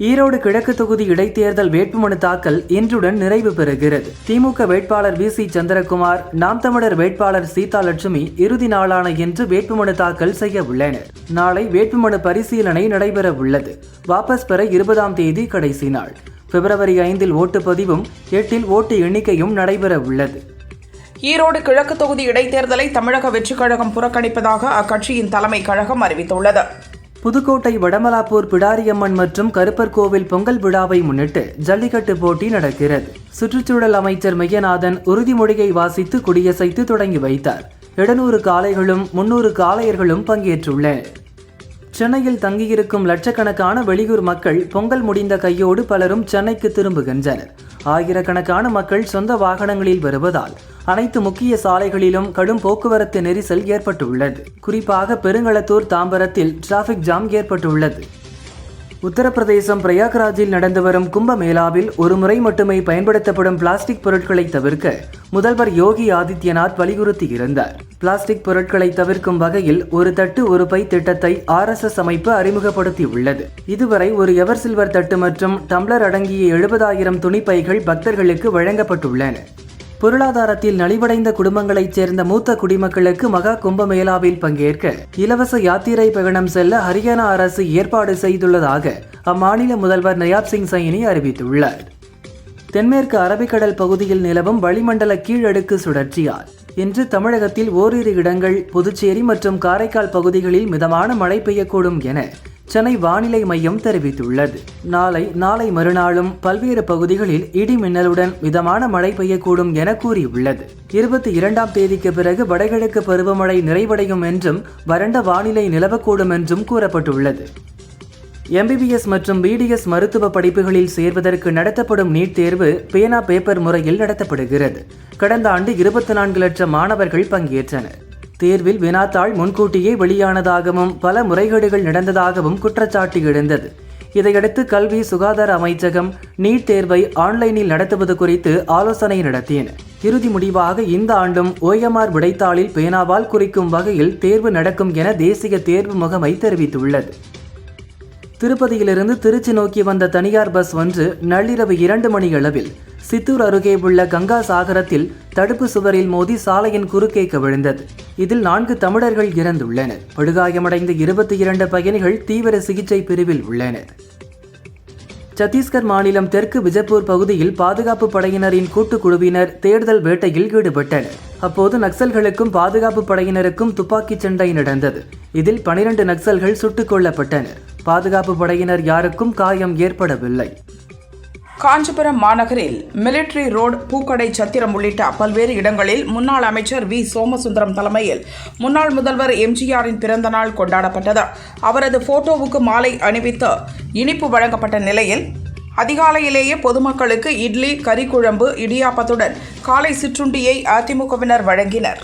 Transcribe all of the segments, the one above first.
ஈரோடு கிழக்கு தொகுதி இடைத்தேர்தல் வேட்புமனு தாக்கல் இன்றுடன் நிறைவு பெறுகிறது. திமுக வேட்பாளர் வி.சி. சந்திரகுமார், நாம் தமிழர் வேட்பாளர் சீதாலட்சுமி இறுதி நாளான இன்று வேட்புமனு தாக்கல் செய்ய உள்ளனர். நாளை வேட்புமனு பரிசீலனை நடைபெற உள்ளது. வாபஸ் பெற 20ஆம் தேதி கடைசி நாள். பிப்ரவரி 5 ஓட்டுப்பதிவும் 8 ஓட்டு எண்ணிக்கையும் நடைபெற உள்ளது. ஈரோடு கிழக்கு தொகுதி இடைத்தேர்தலை தமிழக வெற்றிக் கழகம் புறக்கணிப்பதாக அக்கட்சியின் தலைமை கழகம் அறிவித்துள்ளது. புதுக்கோட்டை வடமலாப்பூர் பிடாரியம்மன் மற்றும் கருப்பர் கோவில் பொங்கல் விழாவை முன்னிட்டு ஜல்லிக்கட்டு போட்டி நடக்கிறது. சுற்றுச்சூழல் அமைச்சர் மெய்யநாதன் உறுதிமொழியை வாசித்து கொடியசைத்து தொடங்கி வைத்தார். 700 காளைகளும் 300 காளையர்களும் பங்கேற்றுள்ளனர். சென்னையில் தங்கியிருக்கும் லட்சக்கணக்கான வெளியூர் மக்கள் பொங்கல் முடிந்த கையோடு பலரும் சென்னைக்கு திரும்புகின்றனர். ஆயிரக்கணக்கான மக்கள் சொந்த வாகனங்களில் வருவதால் அனைத்து முக்கிய சாலைகளிலும் கடும் போக்குவரத்து நெரிசல் ஏற்பட்டுள்ளது. குறிப்பாக பெருங்களத்தூர், தாம்பரத்தில் டிராபிக் ஜாம் ஏற்பட்டுள்ளது. உத்தரப்பிரதேசம் பிரயாக்ராஜில் நடந்து வரும் கும்பமேளாவில் ஒரு முறை மட்டுமே பயன்படுத்தப்படும் பிளாஸ்டிக் பொருட்களை தவிர்க்க முதல்வர் யோகி ஆதித்யநாத் வலியுறுத்தியிருந்தார். பிளாஸ்டிக் பொருட்களை தவிர்க்கும் வகையில் ஒரு தட்டு ஒரு பை திட்டத்தை RSS அமைப்பு அறிமுகப்படுத்தியுள்ளது. இதுவரை ஒரு எவர் சில்வர் தட்டு மற்றும் டம்ளர் அடங்கிய 70,000 துணிப்பைகள் பக்தர்களுக்கு வழங்கப்பட்டுள்ளன. பொருளாதாரத்தில் நலிவடைந்த குடும்பங்களைச் சேர்ந்த மூத்த குடிமக்களுக்கு மகா கும்பமேளாவில் பங்கேற்க இலவச யாத்திரை பயணம் செல்ல ஹரியானா அரசு ஏற்பாடு செய்துள்ளதாக அம்மாநில முதல்வர் நயாப் சிங் சைனி அறிவித்துள்ளார். தென்மேற்கு அரபிக்கடல் பகுதியில் நிலவும் வளிமண்டல கீழடுக்கு சுழற்சியால் இன்று தமிழகத்தில் ஓரிரு இடங்கள், புதுச்சேரி மற்றும் காரைக்கால் பகுதிகளில் மிதமான மழை பெய்யக்கூடும் என சென்னை வானிலை மையம் தெரிவித்துள்ளது. நாளை மறுநாளும் பல்வேறு பகுதிகளில் இடி மின்னலுடன் மிதமான மழை பெய்யக்கூடும் என கூறியுள்ளது. 22ஆம் தேதிக்கு பிறகு வடகிழக்கு பருவமழை நிறைவடையும் என்றும் வறண்ட வானிலை நிலவக்கூடும் என்றும் கூறப்பட்டுள்ளது. MBBS மற்றும் BDS மருத்துவ படிப்புகளில் சேர்வதற்கு நடத்தப்படும் நீட் தேர்வு பேனா பேப்பர் முறையில் நடத்தப்படுகிறது. கடந்த ஆண்டு 24 லட்சம் மாணவர்கள் பங்கேற்றனர். தேர்வில் வினாத்தாள் முன்கூட்டியே வெளியானதாகவும் பல முறைகேடுகள் நடந்ததாகவும் குற்றச்சாட்டு எழுந்தது. இதையடுத்து கல்வி சுகாதார அமைச்சகம் நீட் தேர்வை ஆன்லைனில் நடத்துவது குறித்து ஆலோசனை நடத்தின. இறுதி முடிவாக இந்த ஆண்டும் OMR விடைத்தாளில் பேனாவால் குறிக்கும் வகையில் தேர்வு நடக்கும் என தேசிய தேர்வு முகமை தெரிவித்துள்ளது. திருப்பதியிலிருந்து திருச்சி நோக்கி வந்த தனியார் பஸ் ஒன்று நள்ளிரவு 2 மணியளவில் சித்தூர் அருகே உள்ள கங்கா சாகரத்தில் தடுப்பு சுவரில் மோதி சாலையின் குறுக்கே கவிழ்ந்தது. இதில் 4 தமிழர்கள் இறந்துள்ளனர். படுகாயமடைந்த 22 பயணிகள் தீவிர சிகிச்சை பிரிவில் உள்ளனர். சத்தீஸ்கர் மாநிலம் தெற்கு விஜப்பூர் பகுதியில் பாதுகாப்பு படையினரின் கூட்டுக்குழுவினர் தேடுதல் வேட்டையில் ஈடுபட்டனர். அப்போது நக்சல்களுக்கும் பாதுகாப்பு படையினருக்கும் துப்பாக்கிச் சண்டை நடந்தது. இதில் 12 நக்சல்கள் சுட்டுக் கொல்லப்பட்டனர். பாதுகாப்பு படையினர் யாருக்கும் காயம் ஏற்படவில்லை. காஞ்சிபுரம் மாநகரில் மிலிட்டரி ரோடு, பூக்கடை சத்திரம் உள்ளிட்ட பல்வேறு இடங்களில் முன்னாள் அமைச்சர் வி. சோமசுந்தரம் தலைமையில் முன்னாள் முதல்வர் MGRின் பிறந்த நாள் கொண்டாடப்பட்டது. அவரது போட்டோவுக்கு மாலை அணிவித்து இனிப்பு வழங்கப்பட்ட நிலையில் அதிகாலையிலேயே பொதுமக்களுக்கு இட்லி, கறிக்குழம்பு, இடியாப்பத்துடன் காலை சிற்றுண்டியை அதிமுகவினர் வழங்கினர்.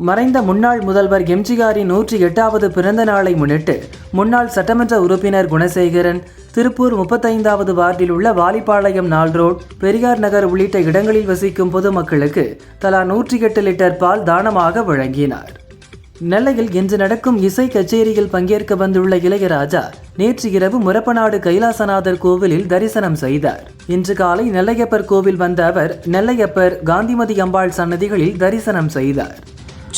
மறைந்த முன்னாள் முதல்வர் MGRின் 108வது பிறந்த நாளை முன்னிட்டு முன்னாள் சட்டமன்ற உறுப்பினர் குணசேகரன் திருப்பூர் 35வது வார்டில் உள்ள வாலிப்பாளையம் நாள் ரோட், பெரியார் நகர் உள்ளிட்ட இடங்களில் வசிக்கும் பொதுமக்களுக்கு தலா 108 லிட்டர் பால் தானமாக வழங்கினார். நெல்லையில் இன்று நடக்கும் இசை கச்சேரியில் பங்கேற்க வந்துள்ள இளையராஜா நேற்று இரவு முரப்பநாடு கைலாசநாதர் கோவிலில் தரிசனம் செய்தார். இன்று காலை நெல்லையப்பர் கோவில் வந்த அவர் நெல்லையப்பர், காந்திமதி அம்பாள் சன்னதிகளில் தரிசனம் செய்தார்.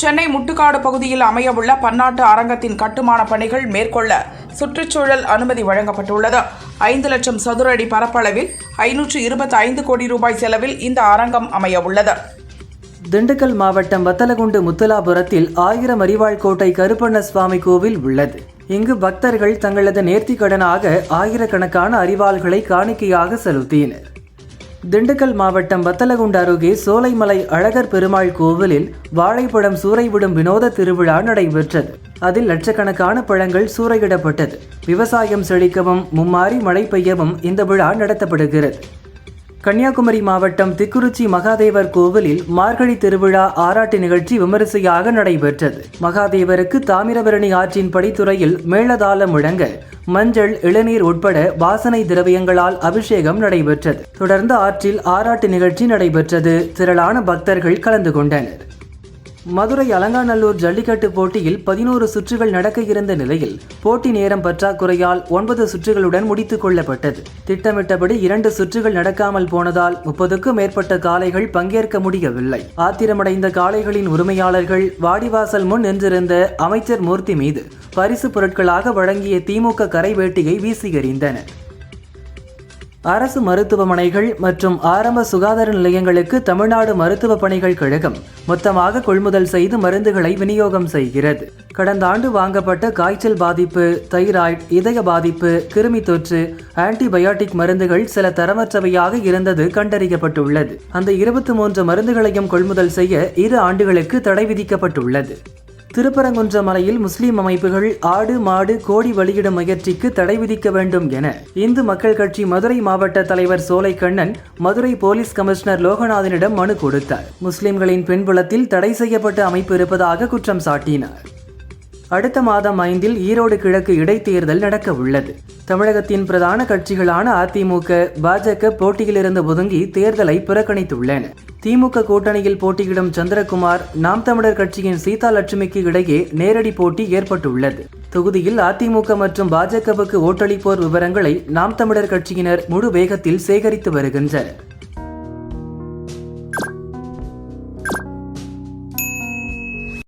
சென்னை முட்டுக்காடு பகுதியில் அமையவுள்ள பன்னாட்டு அரங்கத்தின் கட்டுமான பணிகள் மேற்கொள்ள சுற்றுச்சூழல் அனுமதி வழங்கப்பட்டுள்ளது. 5 லட்சம் சதுர அடி பரப்பளவில் 525 கோடி ரூபாய் செலவில் இந்த அரங்கம் அமையவுள்ளது. திண்டுக்கல் மாவட்டம் வத்தலகுண்டு முத்தலாபுரத்தில் 1000 அரிவாள் கோட்டை கருப்பண்ண சுவாமி கோவில் உள்ளது. இங்கு பக்தர்கள் தங்களது நேர்த்திக்கடனாக ஆயிரக்கணக்கான அரிவாள்களை காணிக்கையாக செலுத்தினர். திண்டுக்கல் மாவட்டம் வத்தலகுண்டு அருகே சோலைமலை அழகர் பெருமாள் கோவிலில் வாழைப்பழம் சூறைவிடும் வினோத திருவிழா நடைபெற்றது. அதில் லட்சக்கணக்கான பழங்கள் சூறையிடப்பட்டது. விவசாயம் செழிக்கவும் மும்மாரி மழை பெய்யவும் இந்த விழா நடத்தப்படுகிறது. கன்னியாகுமரி மாவட்டம் திக்குறிச்சி மகாதேவர் கோவிலில் மார்கழி திருவிழா ஆராட்டு நிகழ்ச்சி விமரிசையாக நடைபெற்றது. மகாதேவருக்கு தாமிரபரணி ஆற்றின் படித்துறையில் மேளதாளம் முழங்க மஞ்சள், இளநீர் உட்பட வாசனை திரவியங்களால் அபிஷேகம் நடைபெற்றது. தொடர்ந்து ஆற்றில் ஆராட்டு நிகழ்ச்சி நடைபெற்றது. திரளான பக்தர்கள் கலந்து கொண்டனர். மதுரை அலங்காநல்லூர் ஜல்லிக்கட்டு போட்டியில் 11 சுற்றுகள் நடக்க இருந்த நிலையில் போட்டி நேரம் பற்றாக்குறையால் 9 சுற்றுகளுடன் முடித்துக் கொள்ளப்பட்டது. திட்டமிட்டபடி 2 சுற்றுகள் நடக்காமல் போனதால் 30க்கும் மேற்பட்ட காளைகள் பங்கேற்க முடியவில்லை. ஆத்திரமடைந்த காளைகளின் உரிமையாளர்கள் வாடிவாசல் முன் நின்றிருந்த அமைச்சர் மூர்த்தி மீது பரிசு பொருட்களாக வழங்கிய திமுக கரைவேட்டியை வீசி எறிந்தனர். அரசு மருத்துவமனைகள் மற்றும் ஆரம்ப சுகாதார நிலையங்களுக்கு தமிழ்நாடு மருத்துவ பணிகள் கழகம் மொத்தமாக கொள்முதல் செய்து மருந்துகளை விநியோகம் செய்கிறது. கடந்த ஆண்டு வாங்கப்பட்ட காய்ச்சல் பாதிப்பு, தைராய்டு, இதய பாதிப்பு, கிருமி தொற்று, ஆன்டிபயோட்டிக் மருந்துகள் சில தரமற்றவையாக இருந்தது கண்டறியப்பட்டுள்ளது. அந்த 23 மருந்துகளையும் கொள்முதல் செய்ய 2 ஆண்டுகளுக்கு தடை விதிக்கப்பட்டுள்ளது. திருப்பரங்குன்றம் மலையில் முஸ்லிம் அமைப்புகள் ஆடு மாடு கோடி வெளியிடும் முயற்சிக்கு தடை விதிக்க வேண்டும் என இந்து மக்கள் கட்சி மதுரை மாவட்ட தலைவர் சோலைக்கண்ணன் மதுரை போலீஸ் கமிஷனர் லோகநாதனிடம் மனு கொடுத்தார். முஸ்லிம்களின் பின்புலத்தில் தடை செய்யப்பட்ட அமைப்பு இருப்பதாக குற்றம் சாட்டினார். அடுத்த மாதம் 5 ஈரோடு கிழக்கு இடைத்தேர்தல் நடக்க உள்ளது. தமிழகத்தின் பிரதான கட்சிகளான அதிமுக, பாஜக போட்டியிலிருந்து ஒதுங்கி தேர்தலை புறக்கணித்துள்ளன. திமுக கூட்டணியில் போட்டியிடும் சந்திரகுமார், நாம் தமிழர் கட்சியின் சீதா லட்சுமிக்கு இடையே நேரடி போட்டி ஏற்பட்டுள்ளது. தொகுதியில் அதிமுக மற்றும் பாஜகவுக்கு ஓட்டளிப்போர் விவரங்களை நாம் தமிழர் கட்சியினர் முழு வேகத்தில் சேகரித்து வருகின்றனர்.